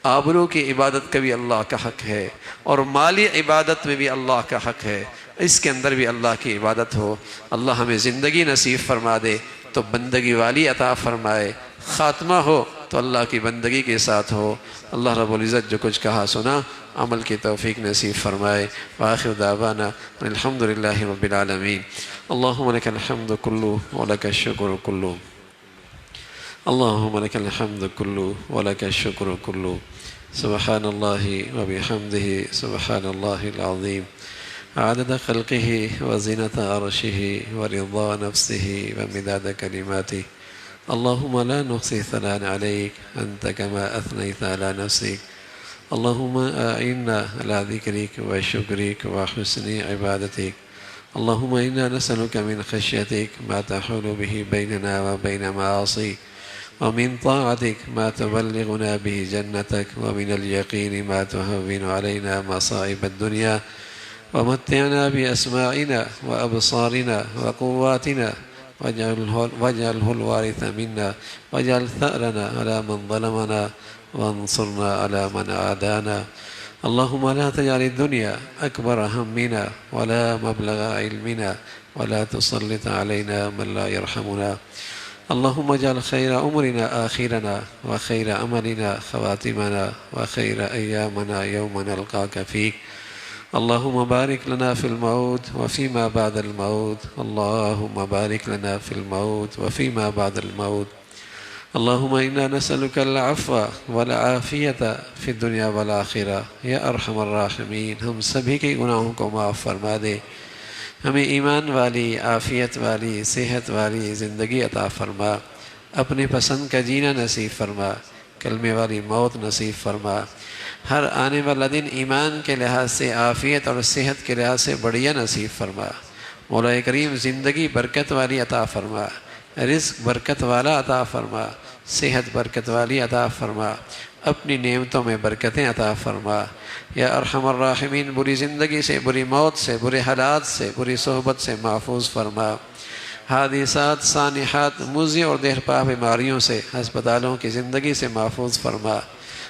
Speaker 2: آبرو کی عبادت کا بھی اللہ کا حق ہے، اور مالی عبادت میں بھی اللہ کا حق ہے، اس کے اندر بھی اللہ کی عبادت ہو۔ اللہ ہمیں زندگی نصیب فرما دے تو بندگی والی عطا فرمائے، خاتمہ ہو تو اللہ کی بندگی کے ساتھ ہو۔ اللہ رب العزت جو کچھ کہا سنا عمل کی توفیق نصیب فرمائے۔ وآخر دعوانا الحمدللہ رب العالمین۔ اللہم لک الحمد کلو ولک الشکر کلو، اللہم لک الحمد کلو ولک الشکر کلو، سبحان اللہ وبحمدہ سبحان اللہ العظیم، عدد خلقه وزنة عرشه ورضا نفسه ومداد كلماته، اللهم لا نحصي ثناء عليك أنت كما أثنيت على نفسك، اللهم أعنا على ذكرك وشكرك وحسن عبادتك، اللهم إنا نسألك من خشيتك ما تحول به بيننا وبين معاصيك، ومن طاعتك ما تبلغنا به جنتك، ومن اليقين ما تهون علينا مصائب الدنيا، ومتعنا بأسماعنا وأبصارنا وقواتنا
Speaker 1: واجعله الوارث منا واجعل ثأرنا على من ظلمنا وانصرنا على من عادانا. اللهم لا تجعل الدنيا أكبر همنا ولا مبلغ علمنا ولا تسلط علينا من لا يرحمنا. اللهم اجعل خير أمرنا آخرنا وخير أملنا خواتمنا وخير أيامنا يوم نلقاك فيك. اللهم بارك لنا في الموت وفيما بعد الموت. اللهم بارك لنا في الموت وفيما بعد الموت. اللهم إنا نسألك العفو والعافية في الدنيا والآخرة یا ارحم الراحمین. ہم سبھی کے گناہوں کو معاف فرما دے، ہمیں ایمان والی، عافیت والی، صحت والی زندگی عطا فرما، اپنے پسند کا جینا نصیب فرما، کلمے والی موت نصیب فرما. ہر آنے والا دن ایمان کے لحاظ سے، عافیت اور صحت کے لحاظ سے بڑھیا نصیب فرما. مولا کریم زندگی برکت والی عطا فرما، رزق برکت والا عطا فرما، صحت برکت والی عطا فرما، اپنی نعمتوں میں برکتیں عطا فرما. یا ارحم الراحمین بری زندگی سے، بری موت سے، برے حالات سے، بری صحبت سے محفوظ فرما. حادثات، سانحات، موذی اور دہرپا بیماریوں سے، ہسپتالوں کی زندگی سے محفوظ فرما.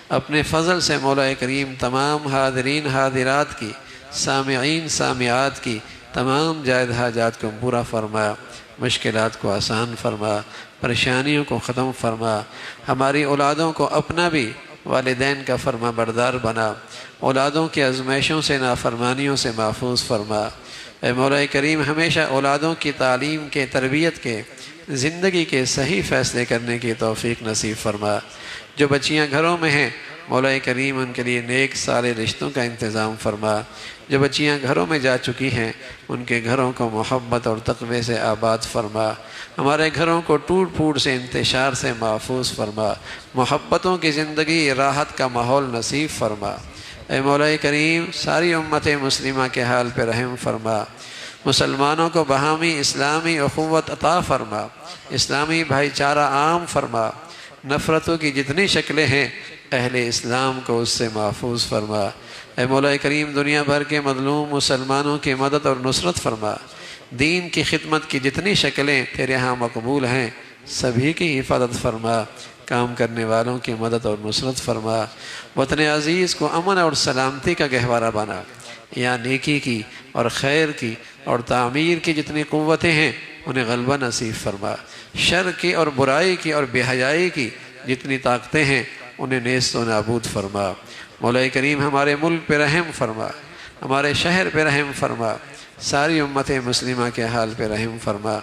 Speaker 1: اپنے فضل سے مولا کریم تمام حاضرین حاضرات کی، سامعین سامعات کی تمام جائز حاجات کو پورا فرما، مشکلات کو آسان فرما، پریشانیوں کو ختم فرما. ہماری اولادوں کو اپنا بھی والدین کا فرما بردار بنا، اولادوں کی آزمائشوں سے، نافرمانیوں سے محفوظ فرما. اے مولا کریم ہمیشہ اولادوں کی تعلیم کے، تربیت کے، زندگی کے صحیح فیصلے کرنے کی توفیق نصیب فرما. جو بچیاں گھروں میں ہیں مولا کریم ان کے لیے نیک صالح رشتوں کا انتظام فرما. جو بچیاں گھروں میں جا چکی ہیں ان کے گھروں کو محبت اور تقوی سے آباد فرما. ہمارے گھروں کو ٹوٹ پھوٹ سے، انتشار سے محفوظ فرما. محبتوں کی زندگی، راحت کا ماحول نصیب فرما. اے مولا کریم ساری امت مسلمہ کے حال پہ رحم فرما. مسلمانوں کو باہمی اسلامی اخوت عطا فرما، اسلامی بھائی چارہ عام فرما. نفرتوں کی جتنی شکلیں ہیں اہل اسلام کو اس سے محفوظ فرما. اے مولا کریم دنیا بھر کے مظلوم مسلمانوں کی مدد اور نصرت فرما. دین کی خدمت کی جتنی شکلیں تیرے ہاں مقبول ہیں سبھی کی حفاظت فرما. کام کرنے والوں کی مدد اور نصرت فرما. وطن عزیز کو امن اور سلامتی کا گہوارہ بنا. یا نیکی کی اور خیر کی اور تعمیر کی جتنی قوتیں ہیں انہیں غلبہ نصیب فرما. شر کی اور برائی کی اور بے حیائی کی جتنی طاقتیں ہیں انہیں نیست و نابود فرما. مولا کریم ہمارے ملک پہ رحم فرما، ہمارے شہر پہ رحم فرما، ساری امت مسلمہ کے حال پہ رحم فرما.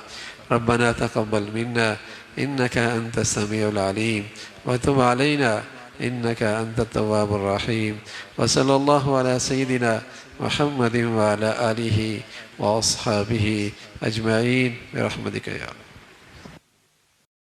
Speaker 1: ربنا تقبل منا انك انت السميع العليم وتب علينا انك انت التواب الرحيم. وصلى الله على سيدنا محمد وعلى آله واصحابه اجمعين برحمتك يا رب.